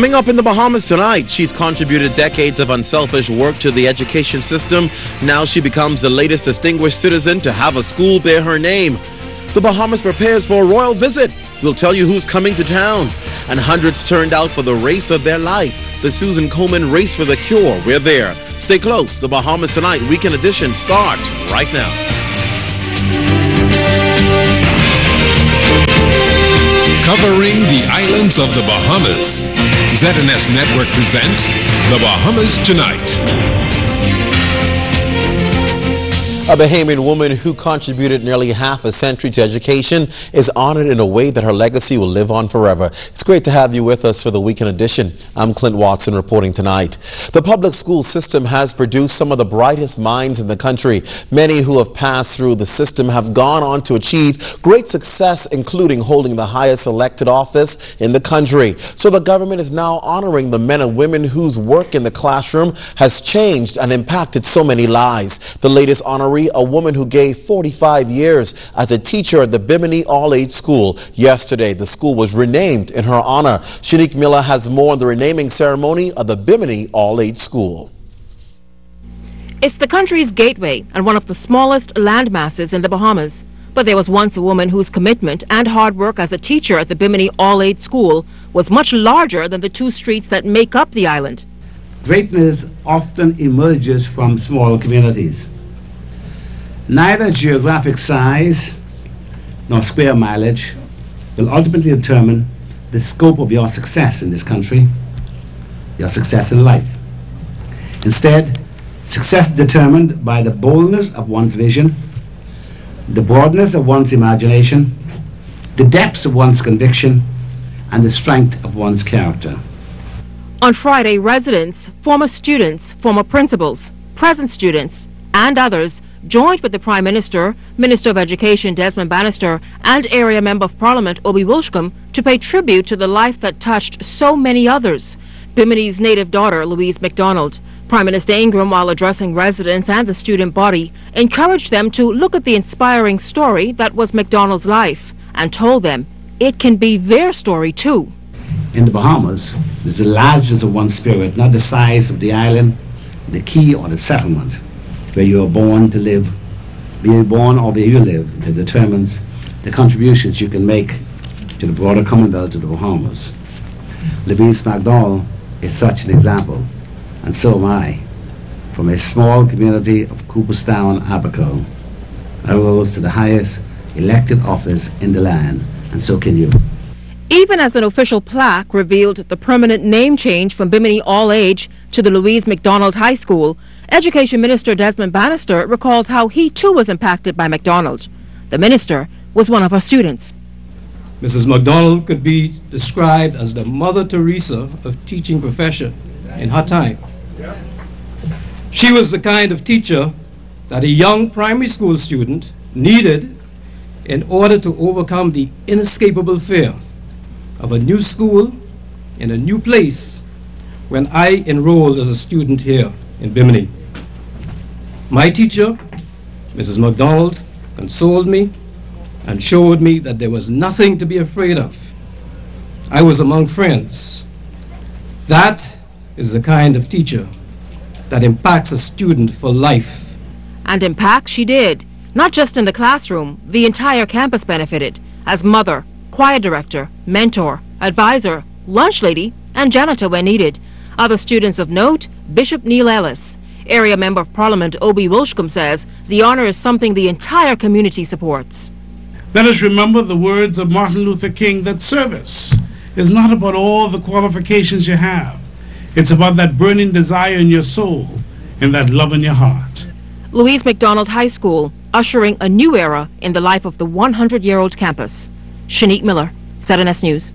Coming up in the Bahamas tonight, she's contributed decades of unselfish work to the education system. Now she becomes the latest distinguished citizen to have a school bear her name. The Bahamas prepares for a royal visit. We'll tell you who's coming to town. And hundreds turned out for the race of their life. The Susan Komen Race for the Cure. We're there. Stay close. The Bahamas Tonight Weekend Edition starts right now. Covering the islands of the Bahamas, ZNS Network presents The Bahamas Tonight. A Bahamian woman who contributed nearly half a century to education is honored in a way that her legacy will live on forever. It's great to have you with us for the weekend edition. I'm Clint Watson reporting tonight. The public school system has produced some of the brightest minds in the country. Many who have passed through the system have gone on to achieve great success, including holding the highest elected office in the country. So the government is now honoring the men and women whose work in the classroom has changed and impacted so many lives. The latest honoree, a woman who gave 45 years as a teacher at the Bimini All-Age School. Yesterday, the school was renamed in her honor. Shanique Miller has more on the renaming ceremony of the Bimini All-Age School. It's the country's gateway and one of the smallest land masses in the Bahamas. But there was once a woman whose commitment and hard work as a teacher at the Bimini All-Age School was much larger than the two streets that make up the island. Greatness often emerges from small communities. Neither geographic size nor square mileage will ultimately determine the scope of your success in this country, your success in life. Instead, success is determined by the boldness of one's vision, the broadness of one's imagination, the depths of one's conviction, and the strength of one's character. On Friday, residents, former students, former principals, present students, and others joined with the Prime Minister, Minister of Education Desmond Bannister, and Area Member of Parliament Obi Wilshcombe to pay tribute to the life that touched so many others. Bimini's native daughter, Louise MacDonald. Prime Minister Ingram, while addressing residents and the student body, encouraged them to look at the inspiring story that was MacDonald's life and told them it can be their story too. In the Bahamas, it's the largeness of one's spirit, not the size of the island, the key, or the settlement. Where you are born to live, being born or where you live, that determines the contributions you can make to the broader Commonwealth of the Bahamas. Louise MacDonald is such an example, and so am I. From a small community of Cooperstown, Abaco, I rose to the highest elected office in the land, and so can you. Even as an official plaque revealed the permanent name change from Bimini All-Age to the Louise MacDonald High School, Education Minister Desmond Bannister recalls how he too was impacted by MacDonald. The minister was one of her students. Mrs. MacDonald could be described as the Mother Teresa of teaching profession in her time. She was the kind of teacher that a young primary school student needed in order to overcome the inescapable fear of a new school in a new place when I enrolled as a student here in Bimini. My teacher, Mrs. MacDonald, consoled me and showed me that there was nothing to be afraid of. I was among friends. That is the kind of teacher that impacts a student for life. And impact she did. Not just in the classroom, the entire campus benefited as mother, choir director, mentor, advisor, lunch lady, and janitor when needed. Other students of note, Bishop Neil Ellis. Area Member of Parliament Obi Wilshcombe says the honor is something the entire community supports. Let us remember the words of Martin Luther King that service is not about all the qualifications you have. It's about that burning desire in your soul and that love in your heart. Louise MacDonald High School, ushering a new era in the life of the 100-year-old campus. Shanique Miller, ZNS News.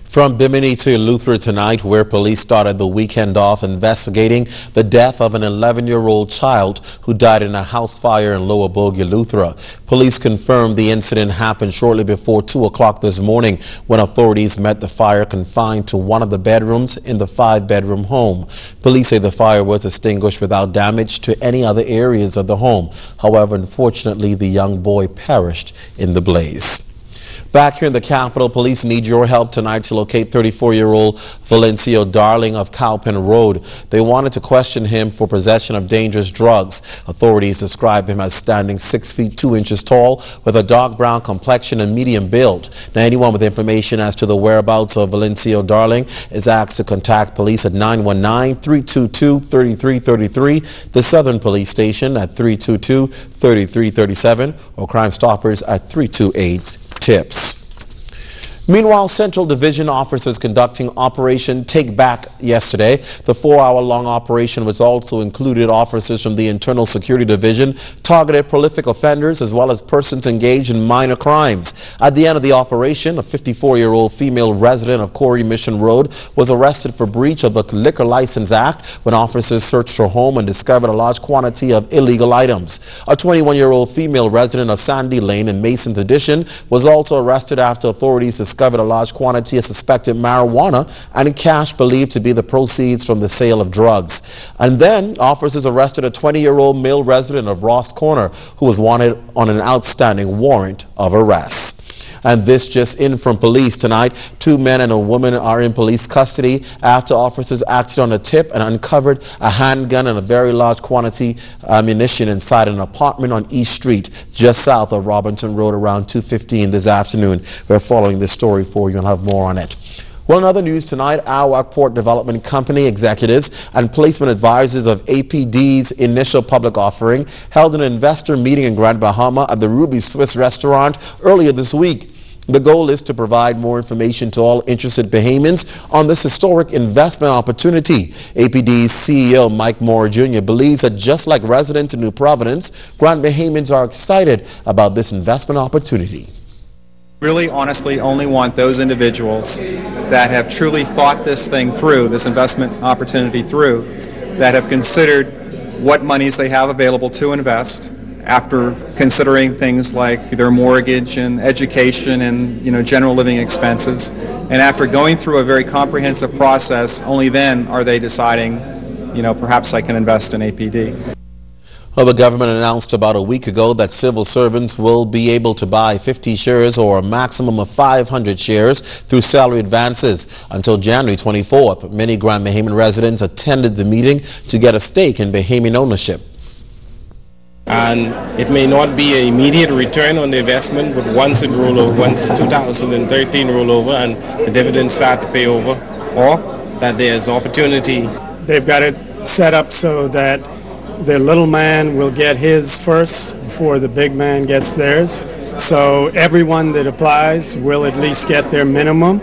From Bimini to Eleuthera tonight, where police started the weekend off investigating the death of an 11-year-old child who died in a house fire in Lower Bogue, Eleuthera. Police confirmed the incident happened shortly before 2 o'clock this morning when authorities met the fire confined to one of the bedrooms in the 5-bedroom home. Police say the fire was extinguished without damage to any other areas of the home. However, unfortunately, the young boy perished in the blaze. Back here in the capital, police need your help tonight to locate 34-year-old Valencio Darling of Cowpen Road. They wanted to question him for possession of dangerous drugs. Authorities describe him as standing 6 feet 2 inches tall with a dark brown complexion and medium build. Now, anyone with information as to the whereabouts of Valencio Darling is asked to contact police at 919-322-3333, the Southern Police Station at 322-3337, or Crime Stoppers at 328-TIPS. Meanwhile, Central Division officers conducting Operation Take Back yesterday. The 4-hour-long operation, which also included officers from the Internal Security Division, targeted prolific offenders as well as persons engaged in minor crimes. At the end of the operation, a 54-year-old female resident of Corey Mission Road was arrested for breach of the Liquor License Act when officers searched her home and discovered a large quantity of illegal items. A 21-year-old female resident of Sandy Lane in Mason's Addition was also arrested after authorities discovered a large quantity of suspected marijuana and cash believed to be the proceeds from the sale of drugs. And then officers arrested a 20-year-old male resident of Ross Corner who was wanted on an outstanding warrant of arrest. And this just in from police tonight. 2 men and a woman are in police custody after officers acted on a tip and uncovered a handgun and a very large quantity of ammunition inside an apartment on East Street, just south of Robinson Road, around 2:15 this afternoon. We're following this story for you and have more on it. Well, in other news tonight, Arawak Port Development Company executives and placement advisors of APD's initial public offering held an investor meeting in Grand Bahama at the Ruby Swiss restaurant earlier this week. The goal is to provide more information to all interested Bahamians on this historic investment opportunity. APD's CEO Mike Moore Jr. believes that just like residents in New Providence, Grand Bahamians are excited about this investment opportunity. Really, honestly, only want those individuals that have truly thought this thing through, this investment opportunity through, that have considered what monies they have available to invest after considering things like their mortgage and education and general living expenses. And after going through a very comprehensive process, only then are they deciding, perhaps I can invest in APD. Well, the government announced about a week ago that civil servants will be able to buy 50 shares or a maximum of 500 shares through salary advances until January 24th. Many Grand Bahamian residents attended the meeting to get a stake in Bahamian ownership. And it may not be an immediate return on the investment, but once 2013 roll over and the dividends start to pay over, or that there's opportunity. They've got it set up so that the little man will get his first before the big man gets theirs. So everyone that applies will at least get their minimum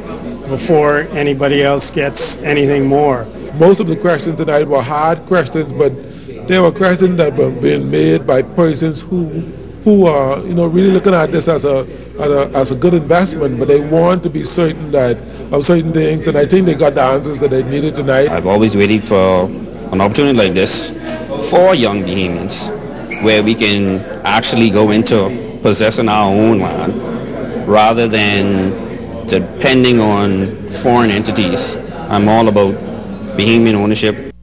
before anybody else gets anything more. Most of the questions tonight were hard questions, but they were questions that were being made by persons who are really looking at this as a good investment, but they want to be certain of certain things, and I think they got the answers that they needed tonight. I've always waited for an opportunity like this for young Bahamians, where we can actually go into possessing our own land rather than depending on foreign entities. I'm all about Bahamian ownership.